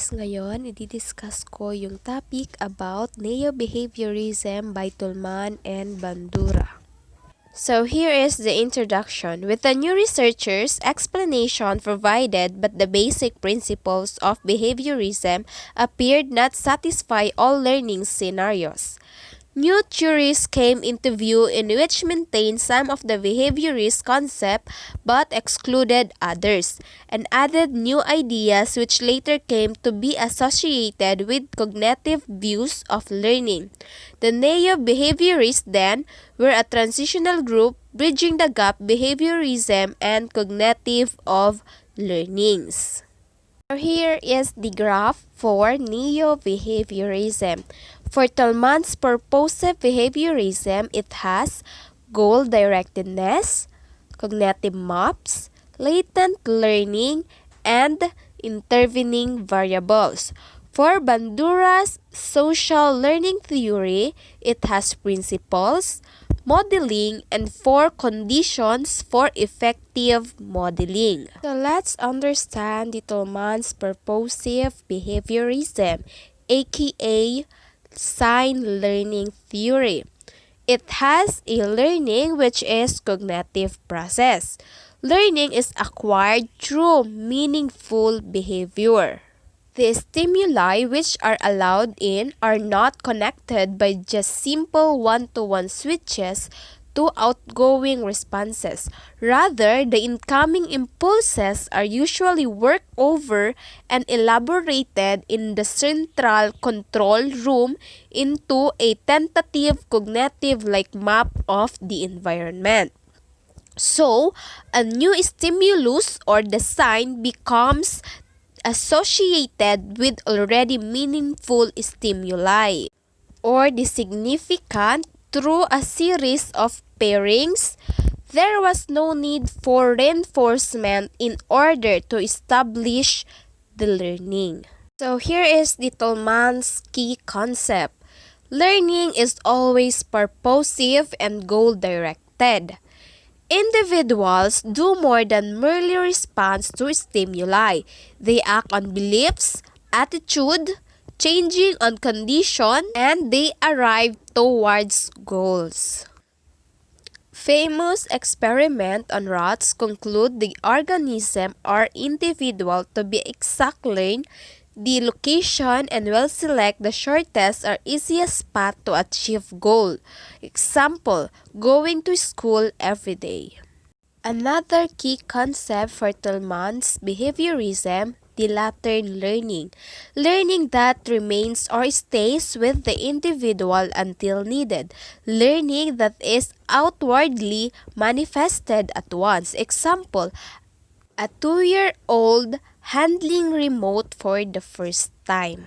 Ngayon, i-discuss ko yung topic about neo-behaviorism by Tolman and Bandura. So here is the introduction. With the new researchers, explanation provided but the basic principles of behaviorism appeared not satisfy all learning scenarios. New theories came into view in which maintained some of the behaviorist concept but excluded others, and added new ideas which later came to be associated with cognitive views of learning. The neo-behaviorists then were a transitional group bridging the gap behaviorism and cognitive of learnings. So here is the graph for neo-behaviorism. For Tolman's purposive behaviorism, it has goal-directedness, cognitive maps, latent learning, and intervening variables. For Bandura's social learning theory, it has principles, modeling, and 4 conditions for effective modeling. So let's understand the Tolman's purposive behaviorism, aka sign learning theory. It has a learning which is cognitive process. Learning is acquired through meaningful behavior. The stimuli which are allowed in are not connected by just simple one-to-one switches to outgoing responses. Rather, the incoming impulses are usually worked over and elaborated in the central control room into a tentative cognitive-like map of the environment. So, a new stimulus or the sign becomes associated with already meaningful stimuli, or the significant through a series of pairings. There was no need for reinforcement in order to establish the learning. So here is the Tolman's key concept. Learning is always purposive and goal-directed. Individuals do more than merely respond to stimuli. They act on beliefs, attitude, changing on condition, and they arrive towards goals. Famous experiment on rats conclude the organism or individual to be exact learn the location and will select the shortest or easiest path to achieve goal. Example, going to school every day. Another key concept for Tolman's behaviorism, the latent learning. Learning that remains or stays with the individual until needed. Learning that is outwardly manifested at once. Example, a 2-year-old handling remote for the first time.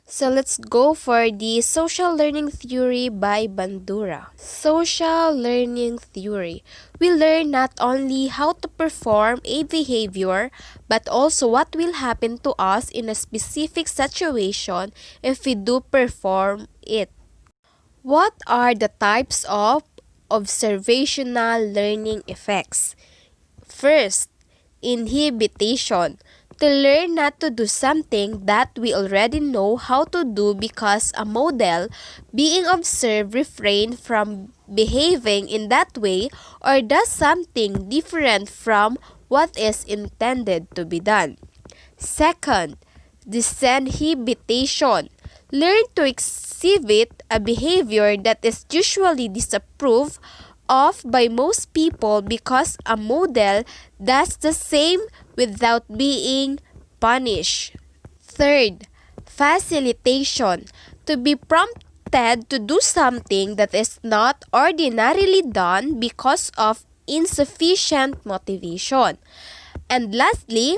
So let's go for the social learning theory by Bandura. Social learning theory. We learn not only how to perform a behavior, but also what will happen to us in a specific situation if we do perform it. What are the types of observational learning effects? First, inhibition. To learn not to do something that we already know how to do because a model being observed refrain from behaving in that way or does something different from what is intended to be done. Second, disinhibition. Learn to exhibit a behavior that is usually disapproved of by most people because a model does the same without being punished. Third, facilitation. To be prompted to do something that is not ordinarily done because of insufficient motivation. And lastly,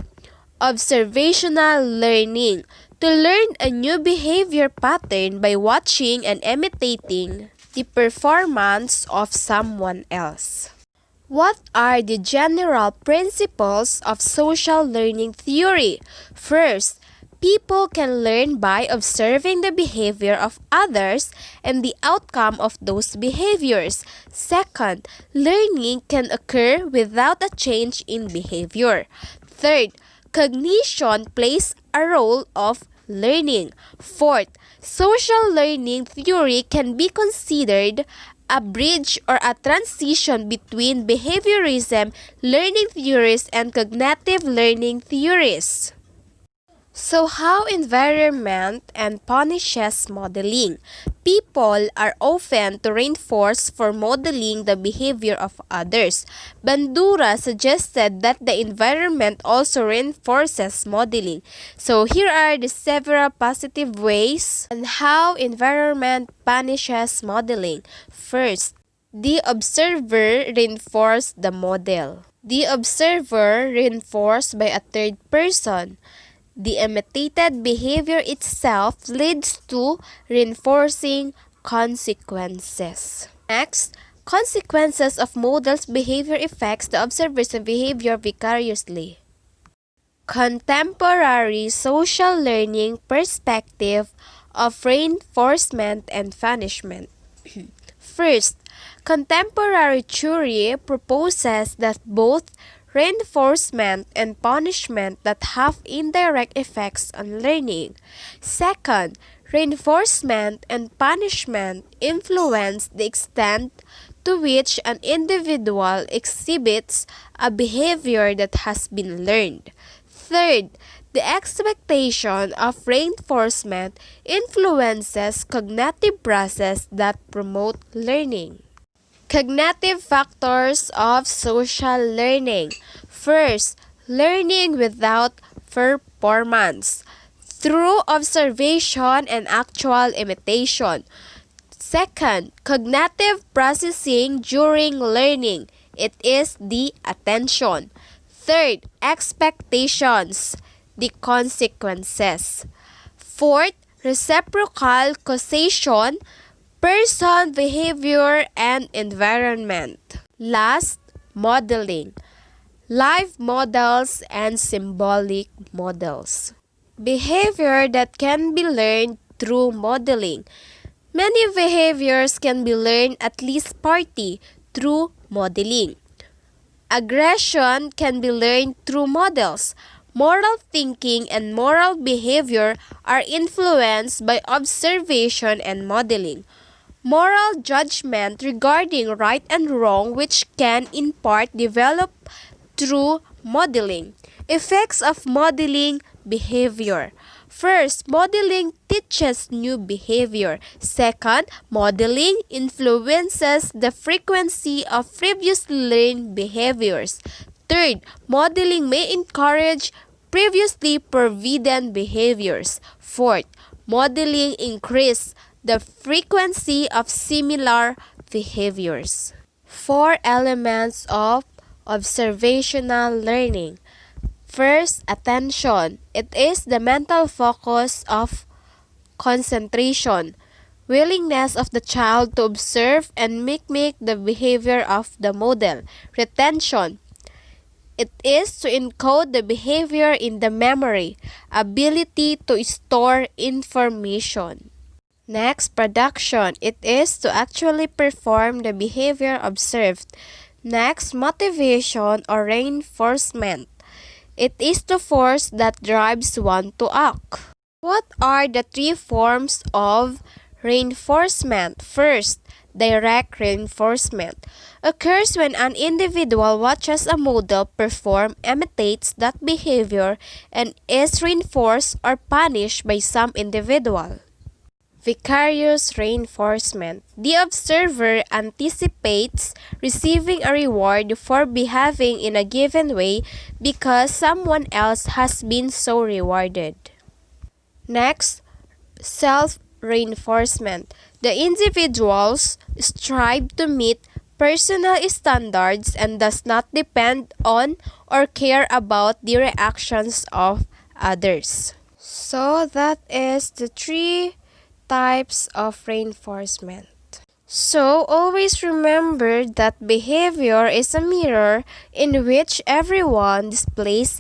observational learning. To learn a new behavior pattern by watching and imitating the performance of someone else. What are the general principles of social learning theory? First, people can learn by observing the behavior of others and the outcome of those behaviors. Second, learning can occur without a change in behavior. Third, cognition plays a role of learning. Fourth, social learning theory can be considered a bridge or a transition between behaviorism learning theories and cognitive learning theories. So how environment and punishes modeling? People are often to reinforce for modeling the behavior of others. Bandura suggested that the environment also reinforces modeling. So here are the several positive ways on how environment punishes modeling. First, the observer reinforced the model. The observer reinforced by a third person. The imitated behavior itself leads to reinforcing consequences. Next, consequences of models' behavior affects the observer's behavior vicariously. Contemporary social learning perspective of reinforcement and punishment. First, contemporary theory proposes that both reinforcement and punishment that have indirect effects on learning. Second, reinforcement and punishment influence the extent to which an individual exhibits a behavior that has been learned. Third, the expectation of reinforcement influences cognitive processes that promote learning. Cognitive factors of social learning. First, learning without performance through observation and actual imitation. Second, cognitive processing during learning. It is the attention. Third, expectations, the consequences. Fourth, reciprocal causation, person, behavior, and environment. Last, modeling, live models and symbolic models. Behavior that can be learned through modeling. Many behaviors can be learned at least partly through modeling. Aggression can be learned through models. Moral thinking and moral behavior are influenced by observation and modeling. Moral judgment regarding right and wrong, which can in part develop through modeling. Effects of modeling behavior. First, modeling teaches new behavior. Second, modeling influences the frequency of previously learned behaviors. Third, modeling may encourage previously forbidden behaviors. Fourth, modeling increases the frequency of similar behaviors. Four elements of observational learning. First, attention. It is the mental focus of concentration, willingness of the child to observe and mimic the behavior of the model. Retention. It is to encode the behavior in the memory, ability to store information. Next, production. It is to actually perform the behavior observed. Next, motivation or reinforcement. It is the force that drives one to act. What are the three forms of reinforcement? First, direct reinforcement occurs when an individual watches a model perform, imitates that behavior, and is reinforced or punished by some individual. Vicarious reinforcement. The observer anticipates receiving a reward for behaving in a given way because someone else has been so rewarded. Next, self-reinforcement. The individuals strive to meet personal standards and does not depend on or care about the reactions of others. So that is the three types of reinforcement. So always remember that behavior is a mirror in which everyone displays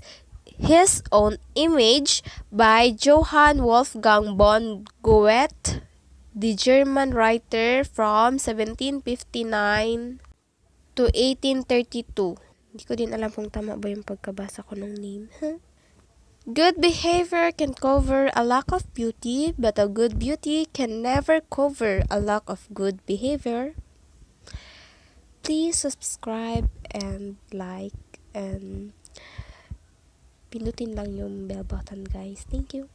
his own image, by Johann Wolfgang von Goethe, the German writer from 1759 to 1832. Hindi ko din alam kung tama ba yung pagkabasa ko ng name. Good behavior can cover a lack of beauty, but a good beauty can never cover a lack of good behavior. Please subscribe and like and pindutin lang yung bell button, guys. Thank you.